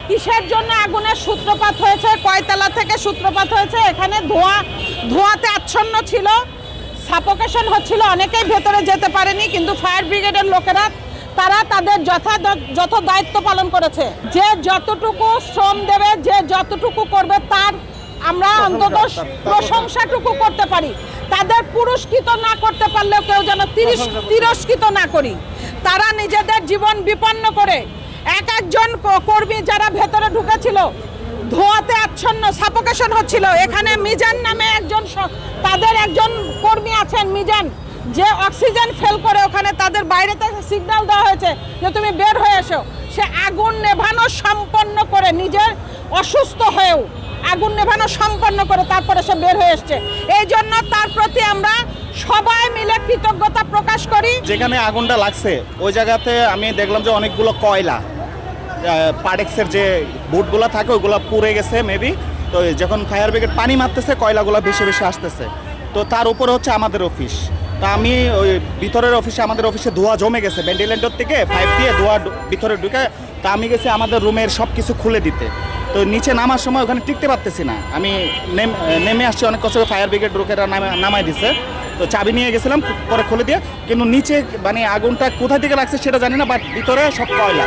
কিসের জন্য আগুনের সূত্রপাত হয়েছে, কয়তলা থেকে সূত্রপাত হয়েছে, এখানে ধোঁয়াতে আচ্ছন্ন ছিল, সাফোকেশন হচ্ছিল, অনেকেই ভেতরে যেতে পারেনি। কিন্তু ফায়ার ব্রিগেডের লোকেরা তারা তাদের যত দায়িত্ব পালন করেছে। যে যতটুকু শ্রম দেবে, যে যতটুকু করবে, তার আমরা অন্তত প্রশংসাটুকু করতে পারি। তাদের পুরস্কৃত না করতে পারলেও কেউ যেন তিরস্কৃত না করি। তারা নিজেদের জীবন বিপন্ন করে একজন কর্মী যারা ভেতরে ঢুকেছিল, ধোঁয়াতে আচ্ছন্ন, সাফোকেশন হচ্ছিল। এখানে মিজান নামে তাদের একজন কর্মী আছেন, মিজান, যে অক্সিজেন ফেল করে ওখানে তাদের বাইরে থেকে সিগন্যাল দেওয়া হয়েছে যে তুমি বের হয়ে এসো। সে আগুন নেভানো সম্পন্ন করে, নিজের অসুস্থ হয়েও আগুন নেভানো সম্পন্ন করে তারপরে সে বের হয়ে এসছে। এই জন্য তার প্রতি আমরা সবাই মিলে কৃতজ্ঞতা প্রকাশ করি। যেখানে আগুনটা লাগছে ওই জায়গাতে আমি দেখলাম যে অনেকগুলো কয়লা, পার্টেক্সের যে বুটগুলো থাকে ওইগুলো পুড়ে গেছে মেবি। তো যখন ফায়ার ব্রিগেড পানি মারতেছে কয়লাগুলো বেশি বেশি আসতেছে। তো তার উপরে হচ্ছে আমাদের অফিস। তা আমি ওই ভিতরের অফিসে, আমাদের অফিসে ধোঁয়া জমে গেছে, ভেন্টিলেটর থেকে পাইপ দিয়ে ধোঁয়া ভিতরে ঢুকে। তা আমি গেছি আমাদের রুমের সব কিছু খুলে দিতে। তো নিচে নামার সময় ওখানে টিকতে পারতেছি না, আমি নেমে আসছি, অনেক কষ্ট ফায়ার ব্রিগেড লোকেরা নামাই দিছে। তো চাবি নিয়ে গেছিলাম, পরে খুলে দিয়ে। কিন্তু নিচে মানে আগুনটা কোথা থেকে লাগছে সেটা জানি না, বাট ভিতরে সব কয়লা।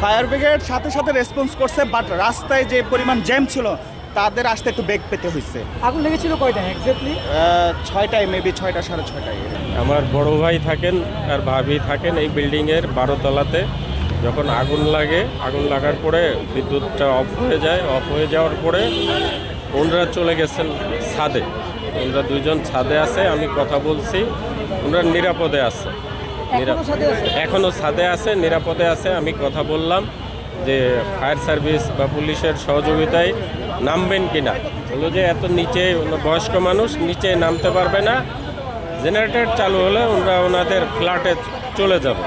ফায়ার ব্রিগেড সাথে সাথে রেসপন্স করছে, বাট রাস্তায় যে পরিমাণ জ্যাম ছিল তাদের আসতে একটু বেগ পেতে হয়েছে। আগুন লেগেছিল কয়টা এক্স্যাক্টলি? 6টায় মেবি, 6টা 6:30টায়। আমার বড় ভাই থাকেন আর ভাবি থাকেন এই বিল্ডিংয়ের 12 তলাতে। যখন আগুন লাগে, আগুন লাগার পরে বিদ্যুৎটা অফ হয়ে যায়। অফ হয়ে যাওয়ার পরে ওনারা চলে গেছেন ছাদে। ওনারা দুইজন ছাদে আছে, আমি কথা বলছি, ওনারা নিরাপদে আছে, এখনও ছাদে আছে, নিরাপদে আছে। আমি কথা বললাম যে ফায়ার সার্ভিস বা পুলিশের সহযোগিতায় নামবেন কিনা। বললো যে এত নিচে বয়স্ক মানুষ নিচে নামতে পারবে না, জেনারেটর চালু হলে ওনারা ওনাদের ফ্ল্যাটে চলে যাবে।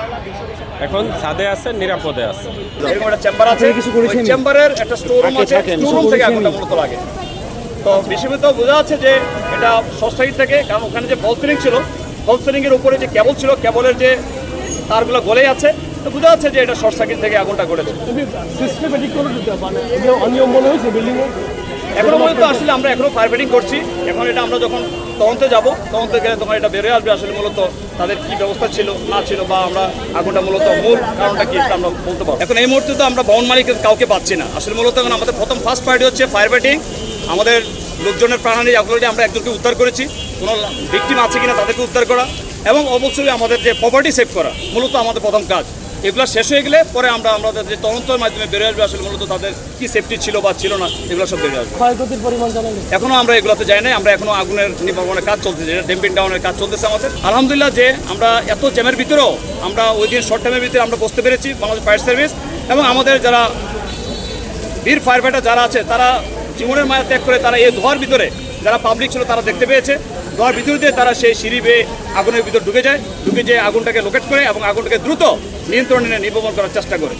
এখন ছাদে আছে, নিরাপদে আছে। এরকম একটা চেম্বার আছে, ওই চেম্বারের একটা স্টোর রুম আছে, স্টোর রুম থেকে আগুনটা মূলত লাগে। তো বিশেষত বোঝা যাচ্ছে যে এটা শর্ট সার্কিট থেকে, কারণ ওখানে যে বল সিলিং ছিল, বল সিলিং এর উপরে যে কেবল ছিল, কেবলের যে তারগুলো গলে আছে, তো বোঝা যাচ্ছে যে এটা শর্ট সার্কিট থেকে আগুনটা ঘটেছে। এখনো পর্যন্ত আসলে আমরা এখনো ফায়ার ফাইটিং করছি। এখন এটা আমরা যখন তদন্তে যাব, তদন্তে গেলে তখন এটা বেরোয় আসবে আসলে মূলত তাদের কি ব্যবস্থা ছিল না ছিল, বা আমরা আগুনটা মূলত মূল কারণটা কি আমরা বলতে পারবো। এখন এই মুহূর্তে তো আমরা ভবন মালিকের কাউকে পাচ্ছি না আসলে। মূলত এখন আমাদের প্রথম ফার্স্ট প্রায়োরিটি হচ্ছে ফায়ার ফাইটিং। আমাদের লোকজনের প্রাণহানি অলরেডি আমরা একজনকে উদ্ধার করেছি, কোনো ভিকটিম আছে কিনা তাদেরকে উদ্ধার করা, এবং অবশ্যই আমাদের যে প্রপার্টি সেভ করা মূলত আমাদের প্রথম কাজ। এগুলো শেষ হয়ে গেলে পরে আমরা আমাদের যে তদন্তের মাধ্যমে বেরিয়ে আসবে আসলে মূলত তাদের কি সেফটি ছিল বা ছিল না, এগুলো সব বেরিয়ে আসবে। ক্ষয়ক্ষতির পরিমাণ জানেন এখনো আমরা এগুলোতে যাই নাই, আমরা এখনো আগুনের নির্বাপনের কাজ চলতেছে, ডেম্পিং ডাউনের কাজ চলতেছে আমাদের। আলহামদুলিল্লাহ যে আমরা এত জ্যামের ভিতরেও আমরা ওই দিন শর্ট টাইমের ভিতরে আমরা বসতে পেরেছি। বাংলাদেশ ফায়ার সার্ভিস এবং আমাদের যারা বীর ফায়ার ফাইটার যারা আছে, তারা জীবনের মায়া ত্যাগ করে তারা এই ধোয়ার ভিতরে, যারা পাবলিক ছিল তারা দেখতে পেয়েছে, ধোয়ার ভিতর দিয়ে তারা সেই সিঁড়ি বেয়ে আগুনের ভিতর ঢুকে যায়, ঢুকে যেয়ে আগুনটাকে লোকেট করে এবং আগুনটাকে দ্রুত নিয়ন্ত্রণে নির্বাপন করার চেষ্টা করে।